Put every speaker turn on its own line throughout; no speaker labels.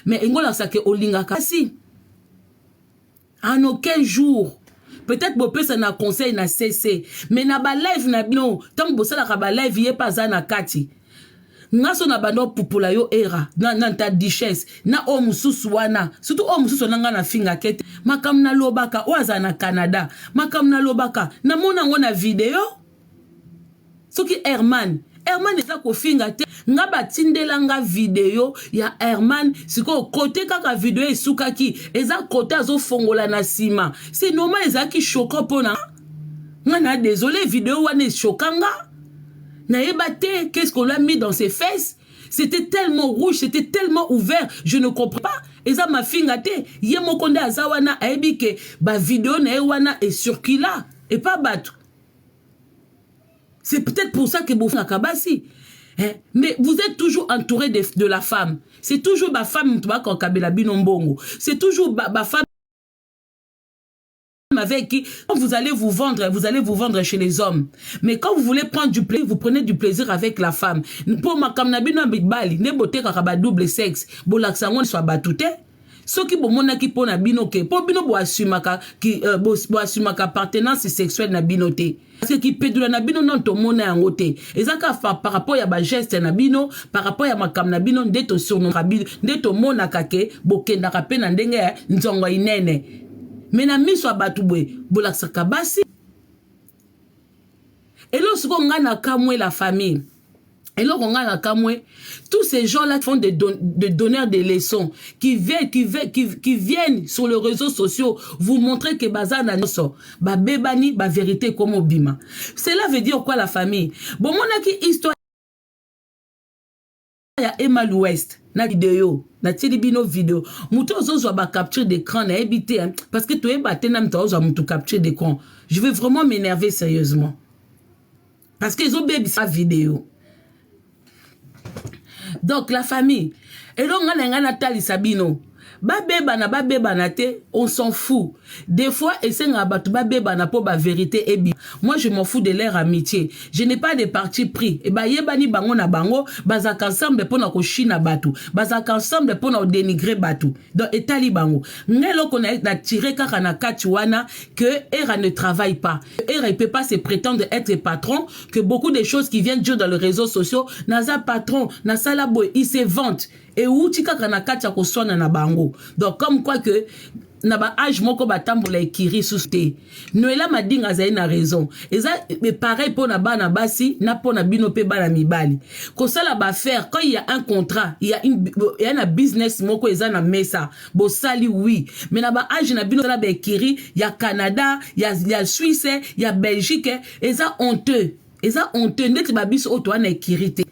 mais ngola ça que olinga kasi en aucun jour. Peut-être que ça na conseil na cessé, mais na ba live na bino tant que ça ba live yé pas na kati. Ngaso na bando pupula yo era na ta duchesse na o mususu wana surtout o mususu nanga na finga kete makam na lobaka oaza na Canada makam na lobaka na mona ngona video soki Herman eza ko finga te nga batindela nga video ya Herman siko kote kaka video esukaki eza kote azo fongola na sima c'est normal eza ki choquant pona nga na désolé video wana chokanga. Qu'est-ce qu'on l'a mis dans ses fesses? C'était tellement rouge, c'était tellement ouvert, je ne comprends pas. Et ça m'a fingaté. Yemo konde azawana aebike ba vidéo na ewana et circula et pas battu. C'est peut-être pour ça que vous faites kabasi. Mais vous êtes toujours entouré de la femme. C'est toujours ma femme quand kabela binombongo. C'est toujours ma femme avec qui vous allez vous vendre chez les hommes. Mais quand vous voulez prendre du plaisir, vous prenez du plaisir avec la femme. Pour ma kamnabino bali ne bote ka double sexe, bolaksango soit batute. Ce qui bon mona ki pona bino ke po bino bo asumaka ki bo asumaka appartenance sexuelle na binoté. Parce que qui pedula na bino non to mona yango te. Ezaka fa par rapport ya ba geste na bino, par rapport ya makam na bino ndeto surnom ka bino, ndeto mona kake bokenda ka pe na ndenge nzongo inene. Mais na miso abatubwe bolaksaka basi. Et lorsqu'on ngana kamwe la famille, et lorsqu'on ngana kamwe, tous ces gens-là font des donneurs de leçons qui viennent sur les réseaux sociaux vous montrer que bazana noso ba bebani ba vérité comme obima. Cela veut dire quoi la famille? Bon mona ki histoire ya Emma l'Ouest na vidéo na tilibino vidéo muto ozo ba capture d'écran na ebité parce que tu es batté na mto ozo muto capture d'écran. Je vais vraiment m'énerver sérieusement parce que ils ont baby sa vidéo. Donc la famille et donc ngana tali sabino ba beba na te, on s'en fout. Des fois, et c'est ba beba na po ba vérité et bien. Moi, je m'en fous de leur amitié. Je n'ai pas de parti pris. Et ba yebani bango na bango, bazak ensemble pour na ko china batu. Bazak ensemble pour na dénigrer batu. Donc, etali bango. Ngelo qu'on a tiré kaka na katuana que Era ne travaille pas. Era, il peut pas se prétendre être patron, que beaucoup de choses qui viennent dire dans les réseaux sociaux, naza patron, na salaboy, il se vante. Et où tu kana katia ko sona na bango. Donc comme quoi que na ba âge moko batambola ekiri susté. Noela madinga za ina raison. Eza pareil pour na bana basi na pour na bino pe bana mibali. Ko sala ba faire quand il y a un contrat, il y a un business moko eza na mesa. Bo sali oui. Mais na ba âge na bino la ba ekiri, il y a Canada, il y a Suisse, il y a Belgique, eza honteux. Eza honteux ndeti ba biso oto na ekirité.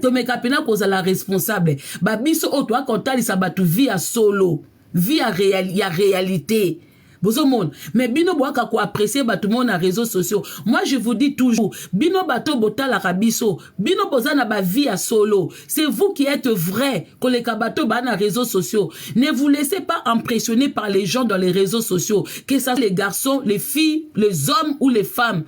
Tome kapena koza la responsable. Babiso otwa kontali sa batu vie à solo. Vie à réalité. Bozo monde. Mais bino boaka ko apprécier batu monde na réseaux sociaux. Moi je vous dis toujours, bino bato botala kabiso, bino bozana ba vie à solo. C'est vous qui êtes vrai ko les kabato ba na réseaux sociaux. Ne vous laissez pas impressionner par les gens dans les réseaux sociaux, que ça les garçons, les filles, les hommes ou les femmes.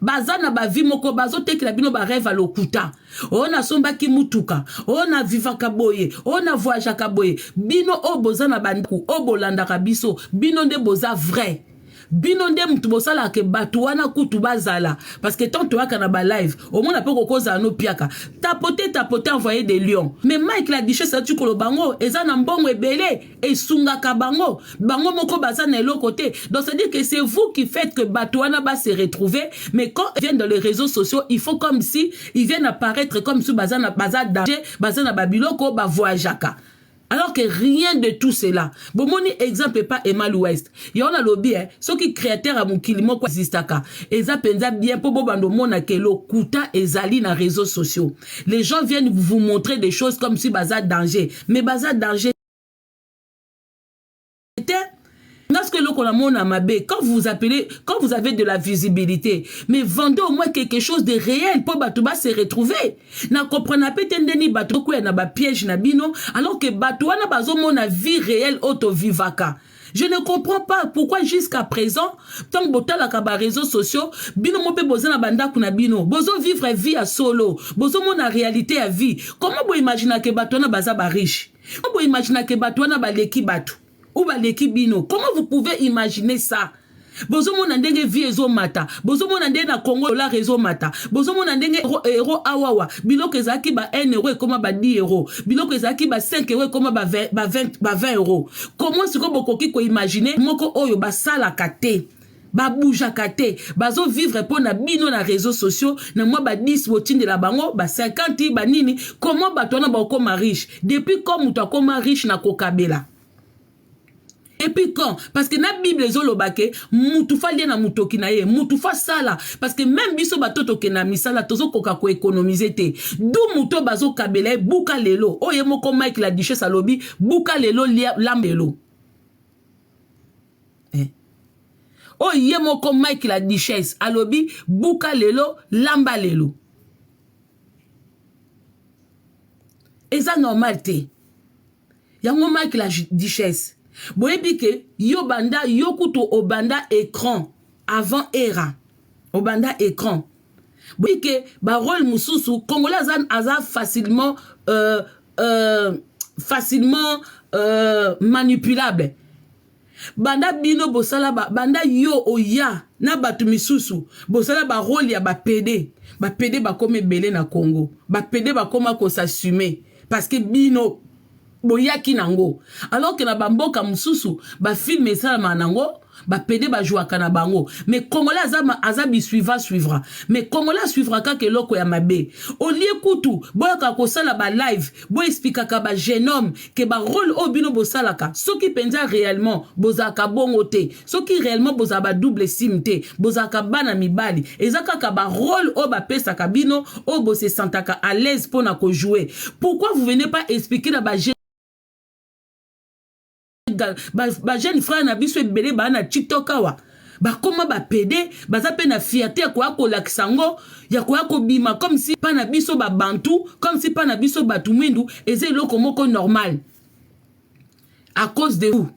Bazana ba vi moko bazo teki la bino ba rêve à lokuta. On a somba ki mutuka. On a viva kaboye. On a voyage kaboye. Bino o bozana bandiku. O bolanda kabiso. Bino de boza vrai. Bino nde mutu bosala ke batu wana kutu bazala parce que tant toi kana ba live au moins pas kokoza no piaka tapoter envoyer des lions mais Mike la diche ça tu kolo bango eza na mbongo ebele et sunga ka bango moko baza na l'autre côté donc ça dit que c'est vous qui faites que batu wana ba se retrouver mais quand ils viennent dans les réseaux sociaux il faut comme si ils viennent apparaître comme si baza danger baza na babiloko ba voyageaka. Alors que rien de tout cela. Bon, mon exemple pas Emma l'Ouest. Il y a un lobby, ceux qui créateurs à mon kilimo quoi existaka. Et ça pensa bien pour bobando mona que le kuta ezali na réseaux sociaux. Les gens viennent vous montrer des choses comme si bazar danger. Mais bazar danger. Quand vous appelez, quand vous avez de la visibilité, mais vendez au moins quelque chose de réel pour Batouba se retrouver. Na comprena petendeni Batou na ba piège na bino, alors que Batouba na bazo mona vie réelle auto vivaka. Je ne comprends pas pourquoi jusqu'à présent, tant que botala kaba réseaux sociaux, bino mope bozo na banda kuna bino, bozo vivre vie à solo, bozo mona réalité à vie. Comment vous imaginez que Batouba na baza ba riche? Comment vous imaginez que Batouana baleki batu ou baleki bino? Comment vous pouvez imaginer ça? Bozo mona ndenge vie ezo mata, bozo mona ndenge na Congo dollar ezo mata, bozo mona ndenge euro awawa, biloko ezaki ba 1 euro koma ba 10 euro, biloko ezaki ba 5 euro koma ba 20 euros. Comment est-ce que bokoki ko imaginer moko oyo ba sala kate? Ba boujaka te, bazo vivre pour na bino na réseaux sociaux, na moi ba 10 botine de la bango, ba 50 ba nini, comment batona ba koma riche? Depuis quand muto koma riche na kokabela? Et puis quand? Parce que na Bible zolobake, mutu fa lia na mutoki na ye, mutu fa sala. Parce que même biso batoto ke na misala, tozo koka ko économiser te. Dou muto bazo kabela, buka lelo. Oye moko Mike la duchesse alobi, buka lelo lambelo. Oye moko Mike la duchesse alobi, buka lelo lamba lelo. Et ça normal te. Yango Mike la duchesse. Boyebi ke yo banda yo kuto obanda écran avant era obanda écran boyebi ke ba rôle mususu congolais aza facilement manipulable banda bino bosala banda yo oya na batu misusu bosala ba rôle ya ba PD ba kome belé na Congo ba PD ba koma ko s'assumer parce que bino boyaki nango alors que na bamboka mususu ba film ça manango ba pede ba jouaka na bango mais congolais azabi suivra mais congolais suivra ka ke loko ya mabe au lieu kutu boyaka ko sala ba live boy expliquer ka ba jeune homme que ba rôle obino bosalaka soki penza réellement bozaka bongote soki réellement bozaba double simte bozaka bana mibali ezaka ka ba rôle o ba pesa kabino o bo se sentaka à l'aise pour na ko jouer. Pourquoi vous venez pas expliquer na ba ba jeune frère na biso ebele ba na TikTok awa ba koma ba pede baza pe na fierté ya kwa ko laksango ya kwa ko bima comme si pa na biso ba bantu comme si pa na biso batu mwindu eze loko moko normal à cause de vous.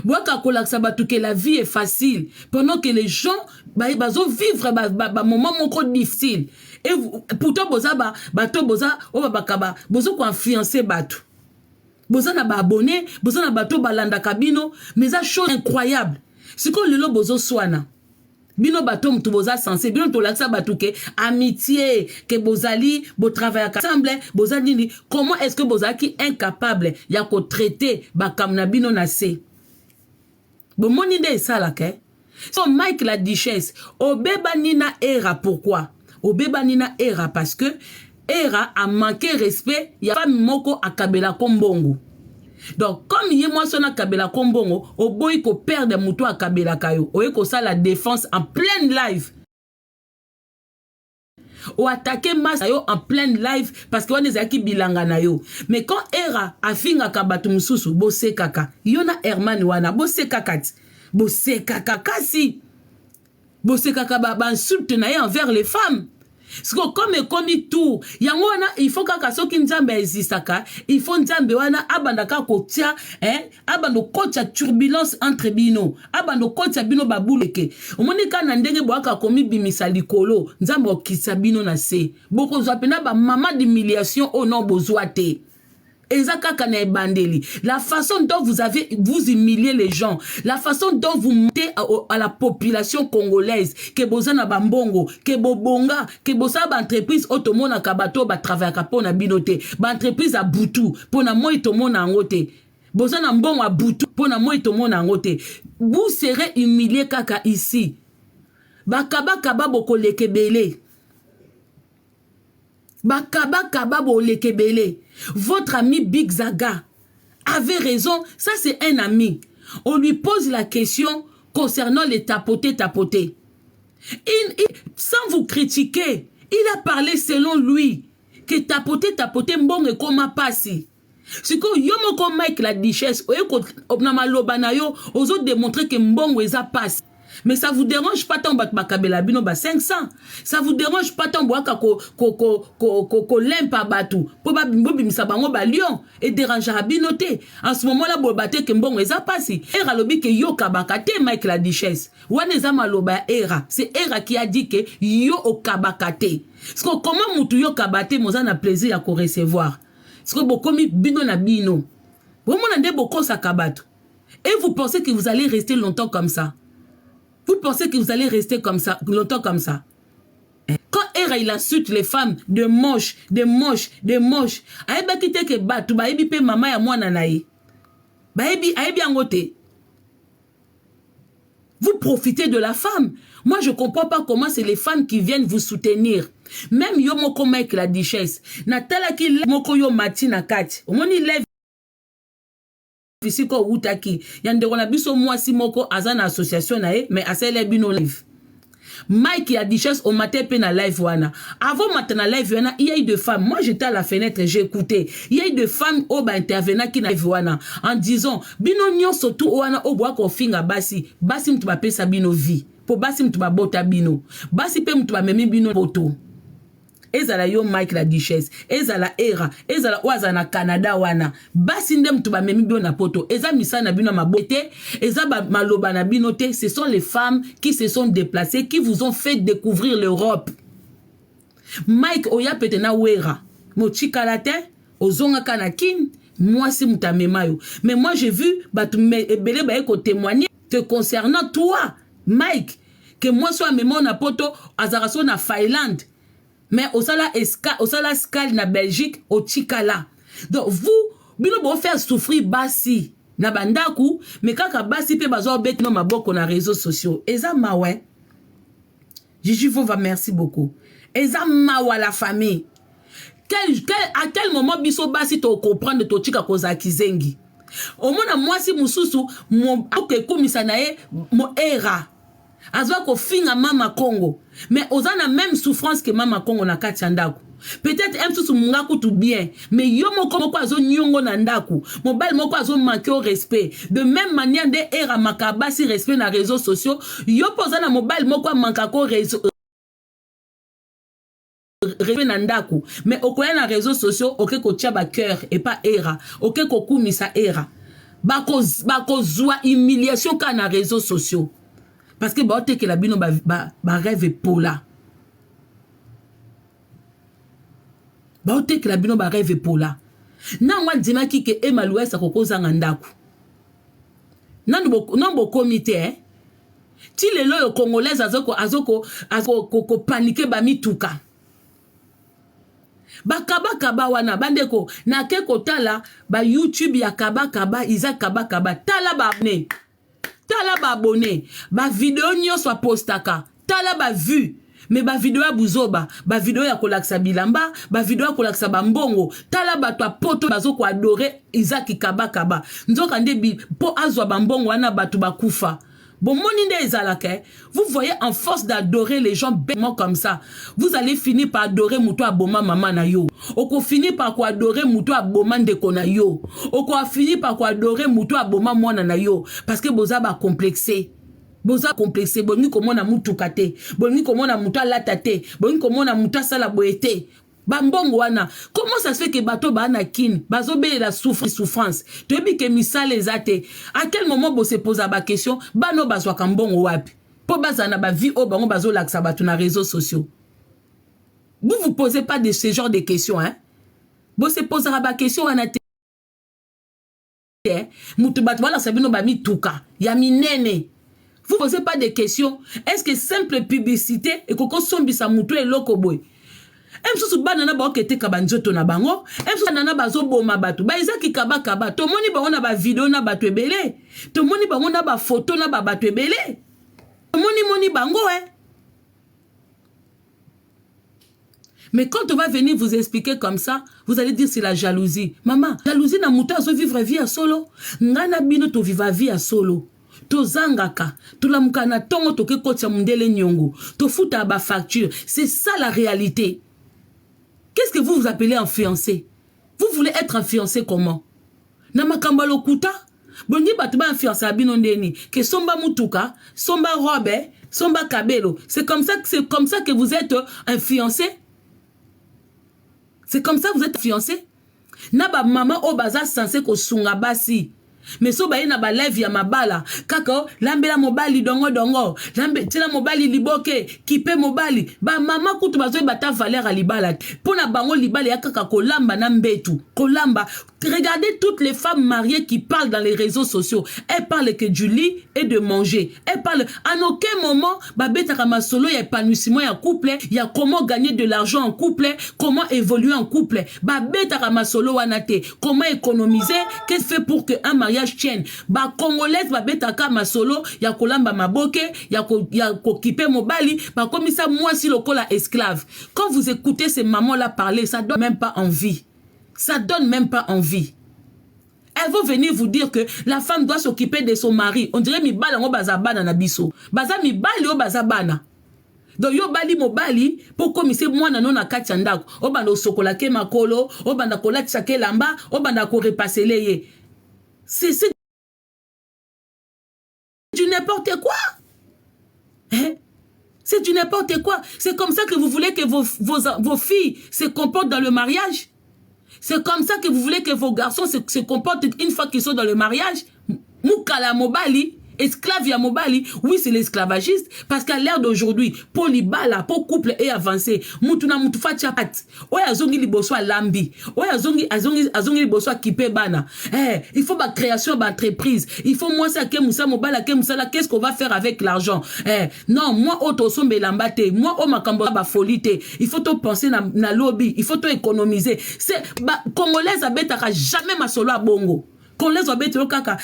Boaka ko laksa batu que la vie est facile pendant que les gens bazo vivre ba moment moko difficile et pourtant boza bato boza o bakaba bozo ko influencer batu. Boza na ba abonné, boza na bato balanda kabino, mais ça chose incroyable. C'est que le bozo swana. Bino bato mtu boza sensé, bino to laksa bato ke amitié, ke bozali, bo travail ensemble, boza nini, comment est-ce que boza ki incapable ya ko traiter ba kamna bino na se. Bon mon idée ça là ke. So Mike la duchesse, obeba nina era pourquoi? Obeba nina era parce que era a manqué respect ya femme moko akabela kombongo. Donc comme yé moi sona kabela kombongo o boy ko perdre muto akabela kayo o ko ça la défense en pleine live ou attaquer massa yo en pleine live parce que on ezaki bilanga na yo. Mais quand era afinga kabatu mususu bo se kaka yona Herman wana bo se kakati bo se kaka kasi bo se kaka ba insulte na ye envers les femmes. Parce que comme komi tout yango wana il faut kaka soki nzambe existaka il faut nzambe wana abandaka kotia abando kocha turbulence entre bino abando kocha bino babuleke omoni kana ndenge boaka komi bimisa likolo nzambe okisa bino na se boko zwa pena ba mama d'humiliation au nom bozwa te. La façon dont vous humiliez les gens, la façon dont vous montez à la population congolaise, que bozana bambongo, que bobonga, que bosa ba entreprise otomona kabato ba travail kapona binote, ba entreprise a butu, pona moi tomona angote. Bozana mbongo a butu, pona moi tomona angote. Vous serez humilié kaka ici. Bakaba kaba boko lekebele. Bakaba bo lekebele. Votre ami Big Zaga avait raison, ça c'est un ami. On lui pose la question concernant les tapotés. Sans vous critiquer, il a parlé selon lui que tapoter mbongo koma pasi. C'est que yomo ko Mike la duchesse, na maloba na yo, ozo démontrer que mbongo eza pasi. Mais ça vous dérange pas tant bakabela bino ba 500. Ça vous dérange pas tant boaka ko lempa batu. Po ba bimisa bango ba lion et dérangera binoté. En ce moment là bo baté ke mbongo eza pasi. Era lobi ke yo kabakate Mike la duchesse. Wane za maloba era. C'est era qui a dit que yo o kabakate. Parce que comment mutu yo kabate moza na plaisir à ko recevoir. C'est que bokomi bino na bino. Vous m'en boko sakabato. Et vous pensez que vous allez rester longtemps comme ça? Vous pensez que vous allez rester comme ça, longtemps comme ça? Quand Era il insulte les femmes de moches, de moches, de moches, aïba kite ke batu, ba ebi pe mama ya mwana nae. Ba ebi, aïbi angote. Vous profitez de la femme. Moi, je ne comprends pas comment c'est les femmes qui viennent vous soutenir. Même yo moko mec la duchesse. Natala ki moko yo mati na kati. Au moins, il lève ici ko utaki. Yande rona biso mwasi moko azana association na e, mais asele bino live. Mike la duchesse au matin pe na live wana. Avant matin na live wana, il y a eu deux femmes. Moi, j'étais à la fenêtre, j'ai écouté. Il y a eu deux femmes au ba intervenant qui na live wana en disant bino nyon surtout wana au bois ko finga basi. Basi mtu ba pesa bino vie. Po basi mtu ba bota bino. Basi pe mtu ba memi bino poto. Ezala yo Mike la duchesse, ezala Era, ezala waza na Canada wana. Basi nde mtu ba memi bino na poto. Eza misana bino mabote, eza ba maloba na bino te. Ce sont les femmes qui se sont déplacées, qui vous ont fait découvrir l'Europe. Mike oya pete na wera. Mo chikalate, ozonga kanakin, moi si mutamemayo. Mais moi j'ai vu batu ebele ba eko témoigner te concernant toi, Mike, que moi soit memo na poto azaraso na Finlande. Mais au sala escale na Belgique au Chikala. Donc vous bino bo faire souffrir basi na bandaku mais kaka basi pe bazo bet no maboko na réseaux sociaux. Eza mawe. Gigi va merci beaucoup. Eza mawa la famille. À quel moment biso basi to comprendre to chika kozaki zengi. Au moins moi si mususu mo oke komisa na e mo Era. Azwa ko finga mama Congo. Mais ozana même souffrance que mama Congo na kati ndako. Peut-être un sous mungaku tout bien, mais yo moko moko azo nyongo na ndaku. Mobile moko azo manquer au respect. De même manière de Era makabasi respect na réseaux sociaux, yo posana mobile moko manquako réseau respect na ndaku. Mais okoya na réseaux sociaux, ok ko tia ba cœur et pas Era. Ok ko kumisa Era. Bako zwa humiliation ka na réseaux sociaux. Parce que bah que la bino ba rêve pola. Bah que la bino ba rêve pola. Na wa dima ki ke emaloué sa koko zanga ndaku. Non bo comité hein. Ti lelo yo congolaise azoko paniquer ba mituka. Ba kaba wana bandeko na ke kotala ba YouTube ya kaba iza kaba tala ba abonné. Tala ba abonné, ba vidéo nyo soit postaka, tala ba vu, mais ba vidéo ya buzoba, ba vidéo ya kolaksa bilamba, ba vidéo ya kolaksa bambongo, tala ba to poto bazo ko adorer Isaac kaba. Nzoka ndebi po azwa bambongo wana batu bakufa. Bon, vous voyez, en force d'adorer les gens bêtement comme ça, vous allez finir par adorer Mouto Aboma Maman na yo. Oko finir par quoi adorer Mouto Aboma Ndeko na yo. Oko finir par quoi adorer Mouto Aboma Mwana na yo. Parce que boza ba complexé. Boza complexé. Boni komo na mutu kate. Boni komo na muta latate. Boni komo na muta sala boete. Bambongo wana. Comment ça se fait que bato ba na kin bazo be la souffrance. Tu dis que misal les athées. À quel moment bo se pose ba question bano bazwa kambongo wapi. Po bazana ba vie o bango bazo laksa batu na réseaux sociaux. Vous posez pas de ce genre de questions hein. Bo se posera ba question wana te. Mutu batu wala sabino ba mi tuka. Ya minene. Vous posez pas de questions. Est-ce que simple publicité et koko sombisa mutu e loko boy. Emsusu banana ba okete kabanjoto na bango, emsusu banana bazo boma batu, ba izaki kaba, to moni bango na ba video na batu ebele, to moni bango na ba photo na ba batu ebele, to moni bango Mais quand on va venir vous expliquer comme ça, vous allez dire c'est la jalousie. Maman, jalousie na muta zo vivre vie à solo, ngana bino to vivre vie à solo. To zangaka, to la mukana tongo to ke kotia mundele nyongo, to futa ba facture, c'est ça la réalité. Qu'est-ce que vous appelez un fiancé? Vous voulez être un fiancé comment? Namakamba lokuta? Bongi batuba un fiancé abino ndeni. Que somba mutuka, somba robe, somba kabelo. C'est comme ça que vous êtes un fiancé? C'est comme ça que vous êtes un fiancé? Naba maman o baza sensé ko sunga basi. mais so baye na ba live ya mabala kaka lambela mobali dongo dongo tila mobali liboke kipe mobali ba mama kutu bazo bata valeur libala pona bango libala ya kaka kolamba na mbetu kolamba. Regardez toutes les femmes mariées qui parlent dans les réseaux sociaux. Elles parlent que du lit et de manger. Elles parlent en aucun moment babeta kama solo ya épanouissement ya couple, il y a comment gagner de l'argent en couple, comment évoluer en couple. Babeta kama solo wanate, comment économiser, qu'est-ce fait pour que un mariage tienne. Ba congolaise babeta kama solo ya kolamba maboke, ya ko kipe mobali, ba comme ça moi si lokola esclave. Quand vous écoutez ces mamans là parler, ça donne même pas envie. Ça donne même pas envie. Elles vont venir vous dire que la femme doit s'occuper de son mari. On dirait mi bala ngo bazabana na biso. Baza mi bali o bazabana. Donc yo bali mo bali pour commisser moi na non na kati ndako. O banda sokola ke makolo, o banda kolatisa ke lamba, o banda ko repasser leye. C'est du n'importe quoi. Hein? C'est du n'importe quoi. C'est comme ça que vous voulez que vos filles se comportent dans le mariage. C'est comme ça que vous voulez que vos garçons se comportent une fois qu'ils sont dans le mariage. Moukala mobali, esclave ya mobali, oui c'est l'esclavagiste, parce qu'à l'ère d'aujourd'hui, pour libala, pour couple et avancer, mutuna mutufa chapat, oya zongi liboswa lambi, oya zongi liboswa kipe bana. Il faut ma création d'entreprise, il faut moi ça ke musa mobala ke musa là, qu'est-ce qu'on va faire avec l'argent? Non, moi auto sombe lambate, moi o makambo ba folité, il faut to penser na lobby, il faut to économiser. C'est congolaise abetaka jamais ma solo a bongo. Qu'on les obéit au kaka,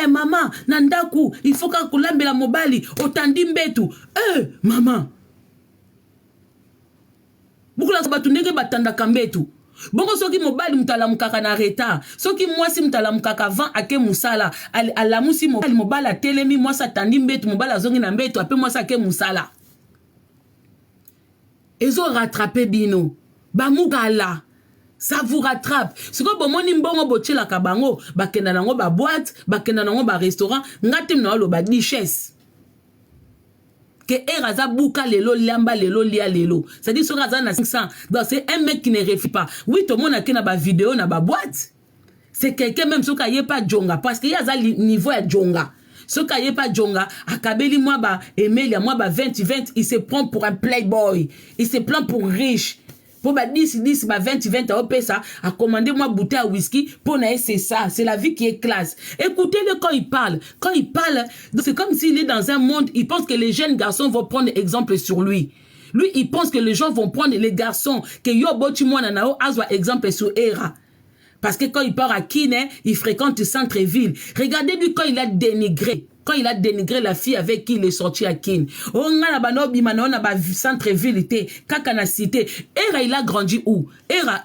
maman, nandaku, il faut qu'on lambe la mobali, otandi mbetu, maman. Beaucoup la sabatu nege batanda kambetu. Bongo soki mobali mutala mukaka na retard. Soki mwasi mutala mukaka 20 ake musala. Ala musi mobala telemi mwasa tandi mbetu, mobala zongi na mbetu, ape mwasa ake musala. Ils ont rattrapé bino. Bamugala. Ça vous rattrape. Ce que bon moni mbongo boche la kabango, bakenda nango ba boîte, bakenda nango ba restaurant, ngatem na lo ba richesse. Que eraza buka lelo lamba lelo lia lelo. Ça dit sur raza na 500. Donc c'est un mec qui ne réfléchit pas. Oui, tout le monde a na ba vidéo na ba boîte. C'est quelqu'un même soka yé pas jonga parce qu'il y a ça niveau ya jonga. Soka yé pas jonga, akabeli moi ba Emelia moi ba 20, il se prend pour un playboy. Il se prend pour riche. Pour 10, 20, à ça, à commander moi bouteille à whisky, pour c'est ça, c'est la vie qui est classe. Écoutez-le quand il parle. Quand il parle, c'est comme s'il est dans un monde, il pense que les jeunes garçons vont prendre exemple sur lui. Lui, il pense que les gens vont prendre les garçons, que yo boti moi nanao, azwa exemple sur Era. Parce que quand il part à Kine, il fréquente le centre-ville. Regardez-lui quand il a dénigré. Quand il a dénigré la fille avec qui il est sorti à Kin. On a centre-ville, Kakana cité. Era, il a grandi où? Era,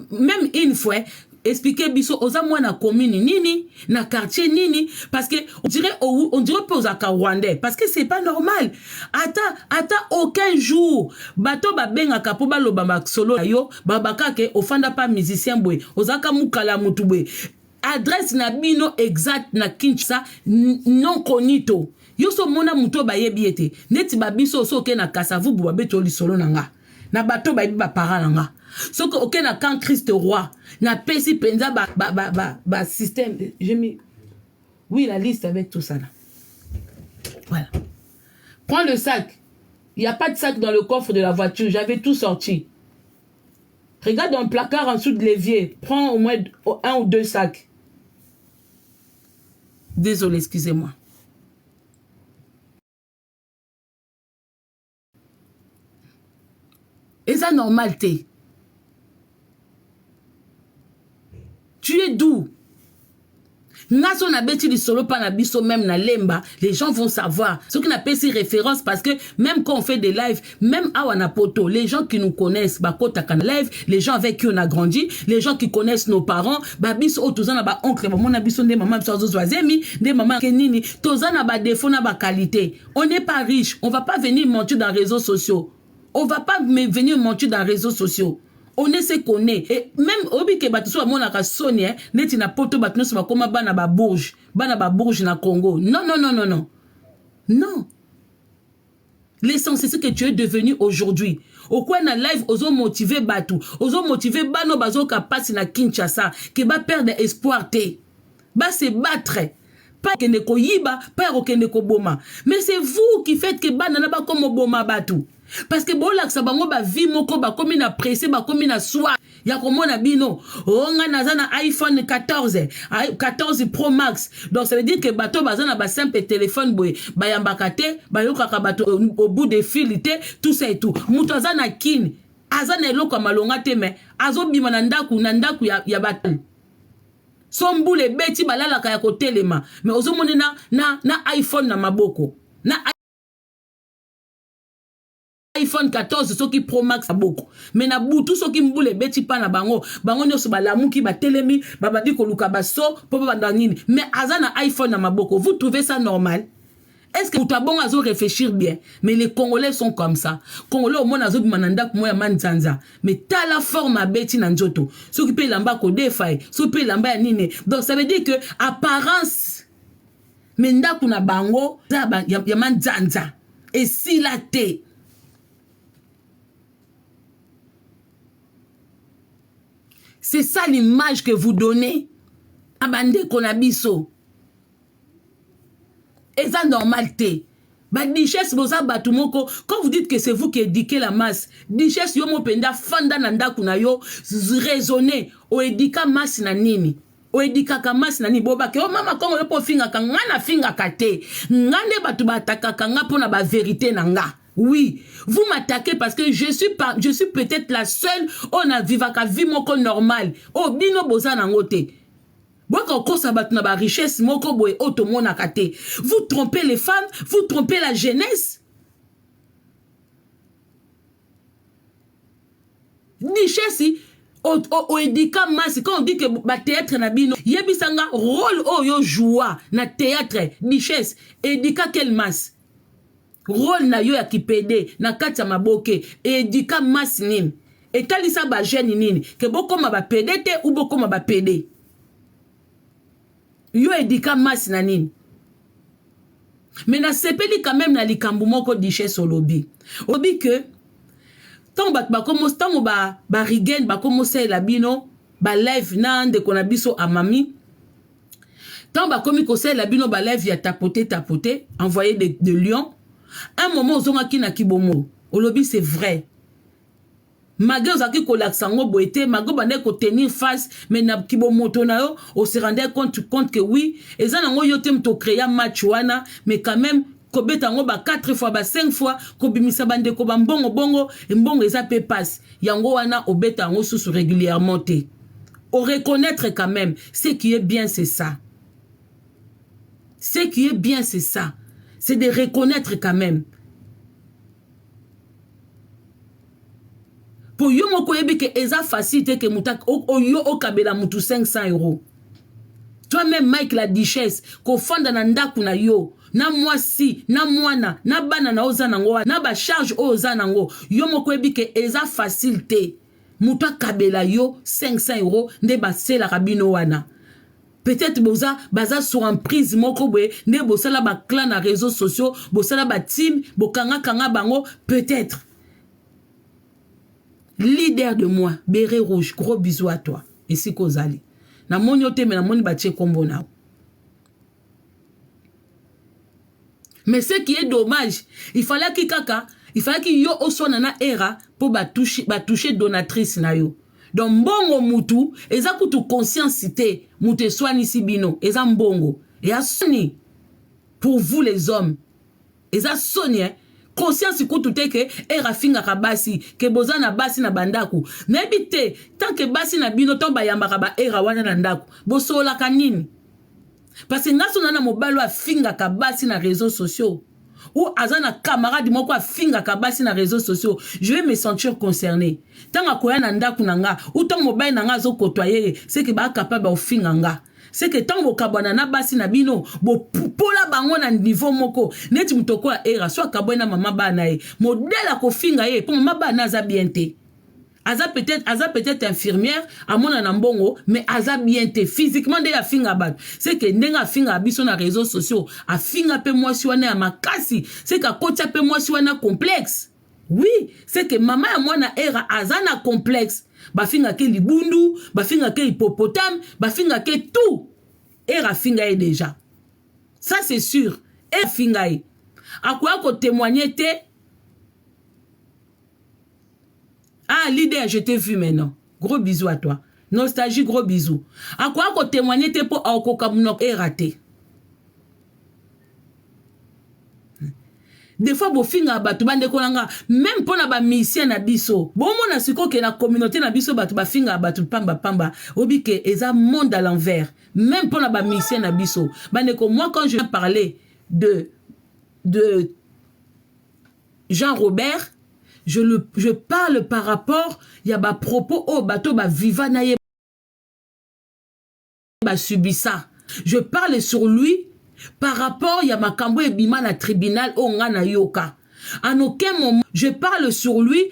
même une fois, expliquer biso oza mwana commune nini na quartier nini parce que on dirait pas aux Rwandais parce que c'est pas normal. Ata aucun jour bato ba benga kapo ba lobamba solo yo babaka ke ofanda pas musicien boy ozaka mukala mutu boy. Adresse na bino exact na Kinshasa non konito. Yo so mona muto ba yebiete. Neti ba biso so ke na kasavu bu ba beto li solo nanga. Na bato ba yebi ba para nanga. So que ok na quand Christ roi na pesi penza ba système. J'ai mis oui la liste avec tout ça là. Voilà. Prends le sac. Il n'y a pas de sac dans le coffre de la voiture. J'avais tout sorti. Regarde dans le placard en dessous de l'évier. Prends au moins 1 ou 2 sacs. Désolé, excusez-moi. Et ça, normal, t'es. Tu es d'où? Naso na beti li solo pa na biso même na lemba, les gens vont savoir. Ce qui n'a pas ces références parce que même quand on fait des lives, même à Wanapoto, les gens qui nous connaissent, bakota kan live, les gens avec qui on a grandi, les gens qui connaissent nos parents, ba biso o tozana ba oncle, ba mona biso nde maman biso zoazemi, nde maman kenini, tozana ba défaut na ba qualité. On n'est pas riche, on va pas venir mentir dans les réseaux sociaux. On va pas venir mentir dans les réseaux sociaux. On est ce qu'on est. Et même obi ke batu so amona ka sonia neti na poto batu so bakoma bana ba bourge na Congo. Non non non non non. Non. L'essentiel c'est ce que tu es devenu aujourd'hui. Au coin na live ozo motiver batu, ozo motiver bano bazo ka passe na Kinshasa, ke ba perdre espoir te. Ba se battre. Pas que ne ko yiba, pas que ne ko boma. Mais c'est vous qui faites que banana ba comme boma batou. Parce que bon là ça bango ba vie moko ba comme na pressé ba comme na soir. Ya komo na bino. Onga na zana iPhone 14 Pro Max. Donc ça veut dire que bato bazana ba simple téléphone boy ba yambakate ba yokaka bato au bout des fils tout ça et tout. Muto zana kin azana eloko malonga te mais azo bima na ndaku ya bato. Sombule beti balala kaya kotelema mais ozomone na iPhone na maboko na iPhone 14 soki Pro Max aboko mais na butu soki mbule beti pa na bango nyoso balamuki batelemi babadi koluka baso po banda nini mais azana iPhone na maboko. Vous trouvez ça normal? Est-ce que Moutabon a réfléchir bien? Mais les Congolais sont comme ça. Congolais au moins a mananda pour moi manzanza. Mais t'as la forme à beti nanjoto. Ceux qui payent l'amba ko defai, ceux qui payent l'amba nine. Donc ça veut dire que apparence menda kuna bango ya manzanza. Et si la té c'est ça l'image que vous donnez à bande konabiso. Et ça normalité. Bah richesse boza batumoko quand vous dites que c'est vous qui éduquez la masse. Richesse yo mo penda fanda nanda kuna yo raisonner o éduka masse na nini. O éduka ka masse na ni boba ke o mama kongo yo po finga ka ngana finga kate. Ngande batu bataka kanga pona ba vérité nanga. Oui, vous m'attaquez parce que je suis peut-être la seule on a vivaka vie moko normal. Oh bino boza nangote. Vous trompez les femmes, vous trompez la jeunesse. Richesse, au éducat masse, quand on dit que le théâtre na bino, yebisanga rôle yo joua na théâtre, richesse, éducat quelle masse? Rôle na yo ya kipede, na kati ya maboke, éducat masse nini. Et talisa ba jeune nini, que boko ma ba pede te ou boko ma ba pede. Yo éducat masse na nini. Mais na sepeli quand même na likambu moko richesse olobi. Obi que tant ba commence tant ba rigen ba commencer la bino ba live na de konabiso amami. Tant ba komi conseil la bino ba live ya tapoter envoyer de Lyon. Un moment ozonga ki na kibomo. Olobi c'est vrai. Malgré ozaki kolaksango boete, malgré bande ko tenir face, mais na kibomoto na yo, on se rendait compte que oui, et ça nango yo tem to créer match wana, mais quand même kobeta ngo ba 4 fois ba 5 fois ko bimisa bande ko ba mbongo eza pe passe. Yango wana obeta ngo sous régulièrement te. On reconnaître quand même ce qui est bien c'est ça. Ce qui est bien c'est ça. C'est de reconnaître quand même. Pour yo moko yebi que eza facile que mutak yo okabela mutu 500 €. Toi-même Mike la Duchesse ko fanda na ndaku na yo na mwasi na mwana na bana na oza nango na ba charge oza nango yo moko yebi que eza facile te mutu akabela yo 500 € nde basela rabino wana. Peut-être baza sur un prise moko boye nde bosala ba clan na réseaux sociaux bosala ba team bokanga bango peut-être. Leader de moi, béret rouge, gros bisous à toi. Et si kozali. Na moni ote me na moni batie kombo na. Mais ce qui est dommage, il fallait que yo osona na era pour ba toucher donatrice na yo. Donc mbongo mutu, eza kutu consciencité, mutu swani sibino, eza mbongo. Et a soni pour vous les hommes. Eza soni hein. Conscience kutu teke era finga kabasi ke bozana basi na bandaku nebite tant que basi na bino to bayamba ba era wana na ndaku bosola kanini parce que ngaso na mobalo a finga kabasi na réseaux sociaux ou azana camarade moko a finga kabasi na réseaux sociaux je vais me sentir concerné tant akoya na ndaku nanga ou tant mobile nanga zo kotoyer c'est que ba capable o finga nga. C'est que tant kabwana na basi na bino bo pola bango na niveau moko neti mutoko ya era so kabwana mama bana e modèle ko finga e pour mama bana za bien te aza peut-être infirmière à mon anambongo mais aza bien te physiquement de ya finga bat c'est que ndenga finga biso na réseaux sociaux a finga pe moi si wana ya makasi c'est que kocha pe moi si wana complexe. Oui, c'est que maman ya mwana era azana complexe. Bafinga ke libundu, bafinga ke hippopotame, bafinga ke tout. et rafingaye déjà. Ça c'est sûr. Et rafingaye. À quoi qu'on témoignait Ah, leader, je t'ai vu maintenant. Gros bisous à toi. Nostalgie, gros bisous. À quoi qu'on témoignait pour Aokokamunok et raté. Des fois, bofinga batu bande kolanga, même pour na ba mission na biso. Bon, mon asiko que la communauté na biso batu ba finga batu pamba pamba. Obi que eza monde à l'envers. Même pour na ba mission na biso. Bande ko moi quand je parlais de Jean-Robert, je parle par rapport il y a ba propos au bateau ba viva na ye ba subi ça. Je parle sur lui. Par rapport, il y a Makambo et Bima na tribunal au Ngana Yoka. En aucun moment, je parle sur lui.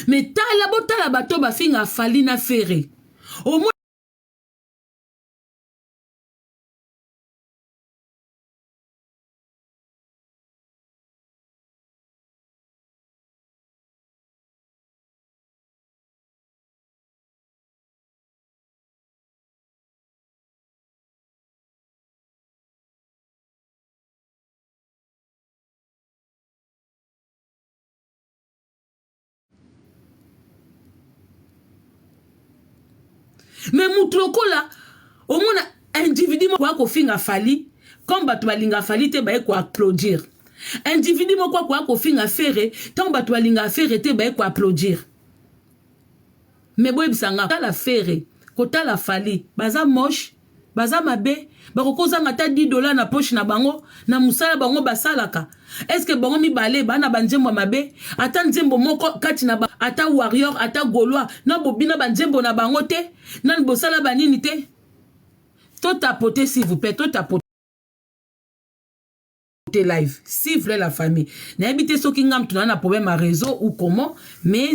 Mais tala bato ba finga fali na ferré. Au moins mais mutloko là, au moins individu moi ko finga fali, comme bato balinga fali te ba ko applaudir. Individu mo quoi ko finga ferré, tant bato balinga ferré te ba ko applaudir. Mais boy bisanga ta la ferré, ko ta la fali, baza moche, baza mabe, ba ko koza ngata $10 na poche na bango, na musala bango basalaka. Est-ce que bango mi balé bana banjembo mabe, ata nzembo moko kati na ba, ata warrior, ata gaulois, na bobina banjembo na bango te, nan bosala banini te. Tout tapoter s'il vous plaît, tout tapoter live, s'il vous plaît la famille. Na habité so kingam tu na problème à réseau ou comment, mais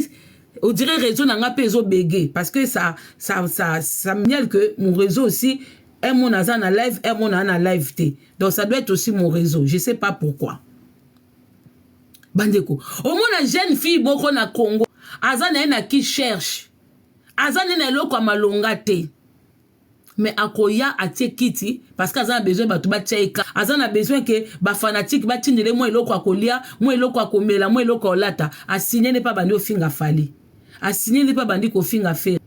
on dirait réseau n'a pas péso bégué parce que ça me dit que mon réseau aussi est mon azana live, est mon ana live té. Donc ça doit être aussi mon réseau, je sais pas pourquoi. Bandeko. Au moins la jeune fille boko na Congo, azana na qui cherche. Azana na loko malonga té. Mais akoya atie kiti parce qu'azana a besoin batu ba tchaika. Azana a besoin que ba fanatique ba tindele moi eloko akolia, moi eloko akomela, moi eloko olata. Asigné n'est pas bandi au finga fali. Asigné n'est pas bandi ko finga faire.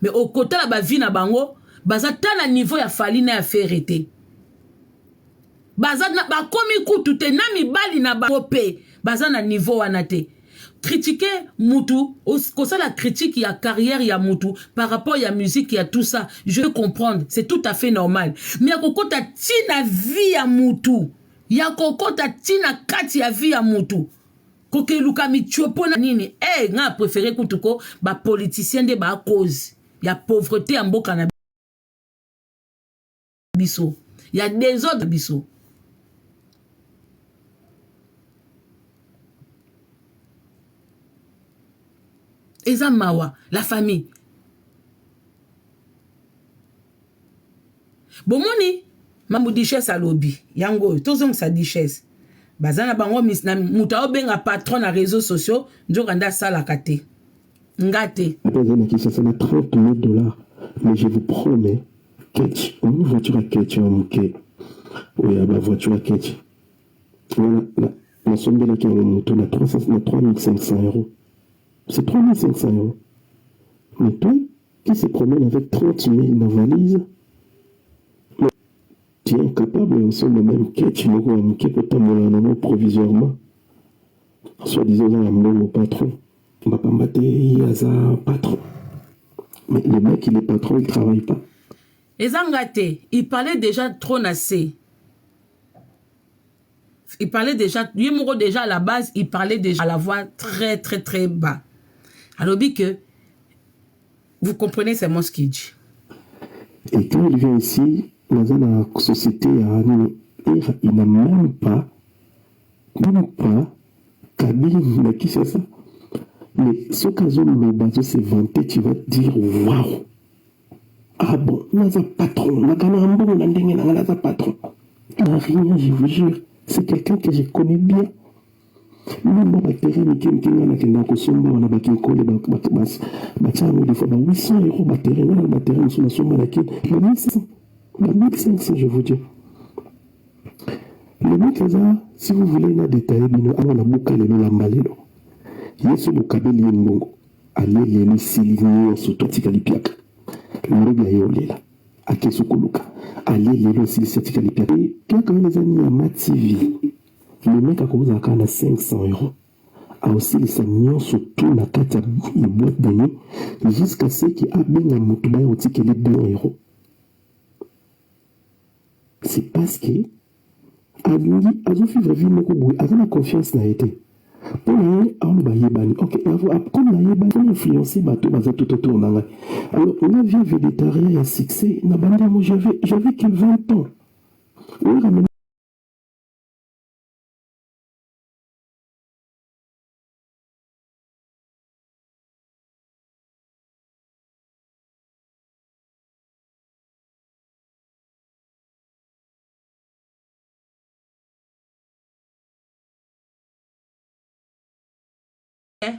Mais au côté la ba vie na bango, baza tala niveau ya fali na affaire été. Baza na ba komi kutu te na mibali na ba kopé. Baza na niveau wana te. Critiquer Moutou, ça la critique, il y a carrière, il y a Moutou, par rapport il y a musique, il y a tout ça, je peux comprendre, c'est tout à fait normal. Mais il y a koko ta tina vie à Moutou, il y a koko ta tina kati à vie à Moutou. Koke luka mi chopo na nini, nga préféré kutuko, ba politicien de ba cause, il y a pauvreté en boka na biso, il y a des autres biso. Eza mawa, la famille. Bomoni, mamou dichesse à lobby. Yango, tozong sa dichesse. Bazana bango mis na muta obenga patron na réseaux sociaux, njokanda sala kate. Ngate.
Ça na $30 000. Mais je vous promets, Ketch, une voiture à Ketch, oui, ma voiture à Ketch. La somme de la qui a monté na 3500 euros. C'est 3500 euros. Mais toi, qui se promène avec 30 000 dans la valise, tu es incapable aussi de même que tu me provisoirement. Soit disant, mon patron. On va pas mater, il y a un patron. Mais le mec, il est patron, il ne travaille pas.
Et Zangate, il parlait déjà trop nassé. Il parlait déjà, Yemoro déjà à la base, il parlait déjà à la voix très, très, très bas. Alors, que vous comprenez, c'est moi ce qu'il dit.
Et quand il vient ici, dans la société, il n'a même pas cabine, mais qui c'est ça? Mais ce cas où le bateau s'est vanté, tu vas dire waouh. Ah bon, naza patron, naza patron. n'a rien, je vous jure. C'est quelqu'un que je connais bien. Même moi, batterie, mais qui n'a que son bon, on a battu un collé, des fois, 800 € batterie, on a batterie, on a son malakin, 1500, je vous dis. Le mec, si vous voulez, il a détaillé, alors la boucle, elle est la malino. Il y a ce boucabé, il y a un bongo. Allez, il y a un siligné, sur toi, tu as les piacs. Le règle, il y a là. À Kesokoluka. Allez, il y a un siligné, les piacs. Et puis, quand les amis à ma TV, le mec a commencé à 500 €. A aussi les samions surtout la carte de boîte de nuit jusqu'à ce qu'il y a bien un motobaï au ticket de 2 €. C'est parce que a fait vivre beaucoup a la confiance n'a été pour nous on va y bani ok comme na yeba on influencer bateau baza tout autour na alors on a vu végétarien et succès na banda moi j'avais que 20 ans.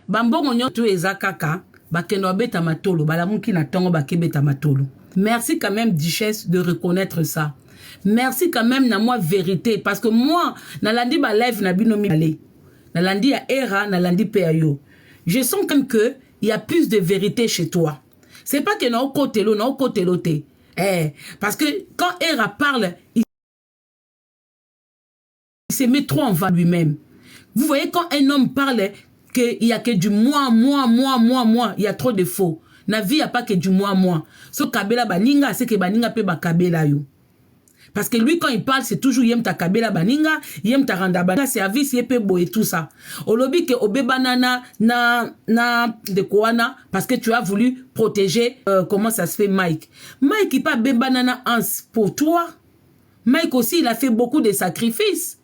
Bambongo nyoto ezakaka bakeno abeta matolo balamuki na tongo bakebeta matolo. Merci quand même Duchesse de reconnaître ça. Merci quand même na moi vérité parce que moi nalandi ba live na bino mi nalandi ya era nalandi pe yo. Je sens comme que il y a plus de vérité chez toi. C'est pas que na côté te. Parce que quand era parle il se met trop en valeur lui-même. Vous voyez quand un homme parle qu'il y a que du moi, il y a trop de faux. Na vie, il n'y a pas que du moi. So kabela baninga, c'est que baninga pe ba kabela yo. Parce que lui, quand il parle, c'est toujours yem ta kabela baninga, yem ta randa baninga, service, yepe bo et tout ça. Au lobby que obe banana, na de koana, parce que tu as voulu protéger, comment ça se fait Mike. Mike, il pas be banana ans pour toi. Mike aussi, il a fait beaucoup de sacrifices.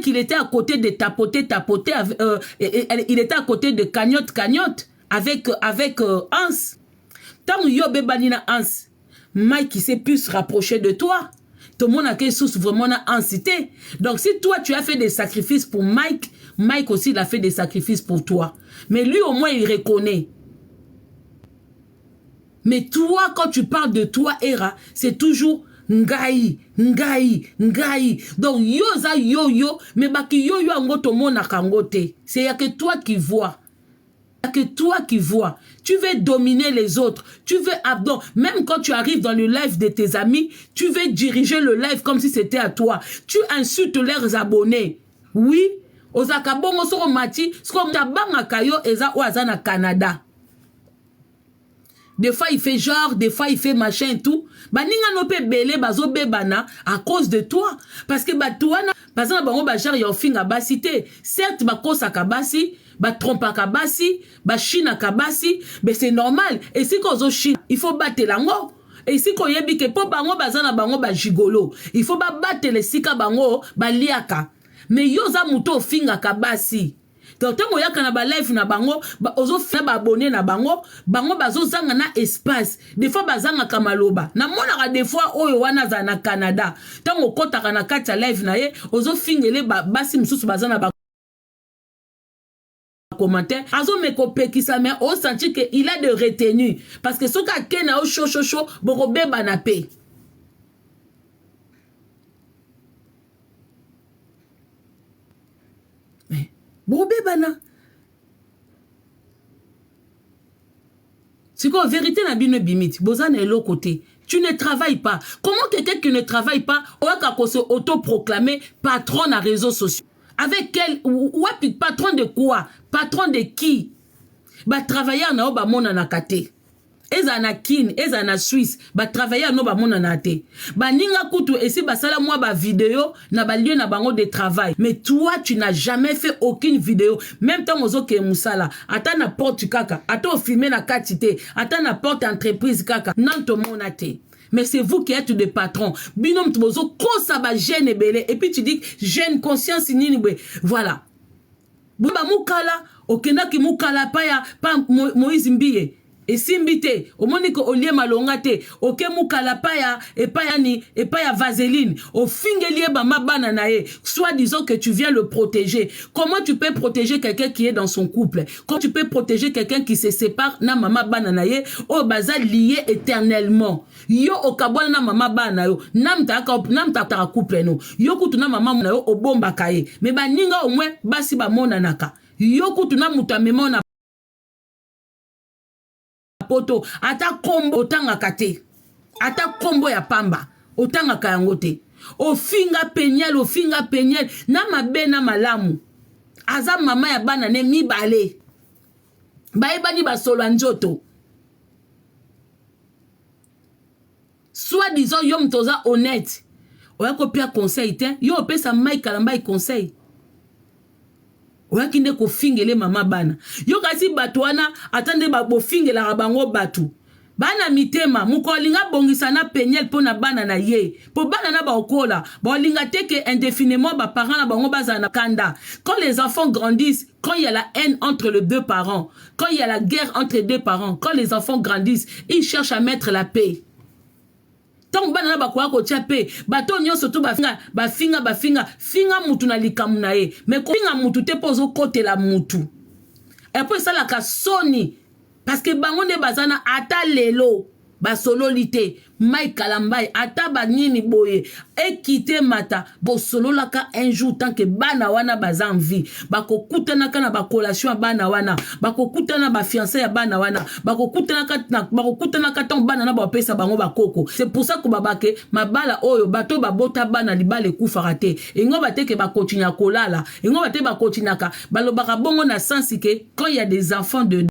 Qu'il était à côté de tapoter, il était à côté de cagnotte avec Hans. Tant que Yobe Banina Hans, Mike qui s'est pu se rapprocher de toi, tout le monde a quelque chose vraiment en cité. Donc si toi tu as fait des sacrifices pour Mike, Mike aussi il a fait des sacrifices pour toi. Mais lui au moins il reconnaît. Mais toi quand tu parles de toi Era, c'est toujours ngai. Donc yo mais baki yo angoto mona kangote. C'est ya que toi qui vois. Tu veux dominer les autres. Tu veux abdon. Même quand tu arrives dans le live de tes amis, tu veux diriger le live comme si c'était à toi. Tu insultes leurs abonnés. Oui. Ozaka bongo soro mati, soko tabanga kayo eza oazana Canada. Des fois, il fait genre, des fois, il fait machin et tout. Baninga no pe belé, bazo bebana, à cause de toi. Parce que batouana, par exemple, bango bajar yofinga basité. Certes, bakosa kabasi, batrompa kabasi, bachina kabasi, mais c'est normal. Et si kozo chine, il faut battre lango. Et si ko yebi ke po bango bazana bango bajigolo, il faut battre les sika bango, baliaka. Mais yoza muto finga kabasi. Donc, tant que tu as ba live na bango, ozo fait ba abonné na bango bazo zanga na espace. Des fois bazanga kamaloba. Na mona des fois oyo wana za na Canada. Tant que kota na kata live na ye, ozo fingele basi msusu bazana ba commentaire. Azo me kopeki sa mais on sentit que il a de retenue parce que soka kena o chaud borobe banape. C'est quoi, vérité na bino bimit, bozana est l'autre côté. Tu ne travailles pas. Comment quelqu'un qui ne travaille pas, on se auto-proclamer patron na réseaux sociaux? Avec quel, ou patron de quoi? Patron de qui? Ba travailler na oba mona na kate. Eza na kin, eza na Suisse, ba travailler no ba mona na te. Ba ninga kutu esi ba sala moi ba vidéo na ba lieu na bango de travail. Mais toi tu n'as jamais fait aucune vidéo, même temps ozo ke musala. Ata na porte kaka, ata filmer na katite, ata na porte entreprise kaka, nan to mona te. Mais c'est vous qui êtes des patrons. Binom tubozo ko sa ba gêne belé et puis tu dis gêne conscience nini voilà. Bumba mukala okendaki mukala pa Moïse Mbiye esimbi te omoni ko olie malonga te oke mukala pa ya vaseline ofingeli ba bana na ye soit disant que tu viens le protéger. Comment tu peux protéger quelqu'un qui est dans son couple? Comment tu peux protéger quelqu'un qui se sépare na mama bana na ye o baza lié éternellement? Yo okabwana na mama bana yo namta couple no yo kutu na mama na yo obomba kaye me baninga au moins basi ba mona naka yo kutu na mutamemo na poto ata kombo otanga kate ata kombo ya pamba otanga kayango te ofinga penyel na mabe na malamu aza mama ya bana ne mibale bayebani basolo njoto soit disant yo mtoza honnête oya kopia conseil te yo opesa mai kalamba conseil oya kinde ko fingele mama bana yo kasi batu wana atande bo fingela bango batu bana mitema mukolinga bongisa na penyel pona bana na ye po bana na ba okola bolinga teke indéfiniment ba parents na bango bazana kanda. Quand les enfants grandissent, quand il y a la haine entre les deux parents, quand il y a la guerre entre les deux parents, quand les enfants grandissent, ils cherchent à mettre la paix. Tant bana na bakwa ko tiape bato nyonso to bafinga mutu na likamu na ye mais ko finga mutu te pozo kote la mutu et puis ça la ka soni parce que bango ne bazana ata lelo basololité mai kalambai ata banini boye ekite mata bo solola ka un jour tant que bana wana bazan vie bako kutana kana ba collation bana wana bako kutana ba fiancé ya bana wana bako kutana ka ton bana na ba pesa bango bakoko. C'est pour ça que babake mabala oyo bato babota bana libale kufarate engo bateke ba continuer kolala engo bate ba continuer ka balobaka bongo na sens que quand il y a des enfants de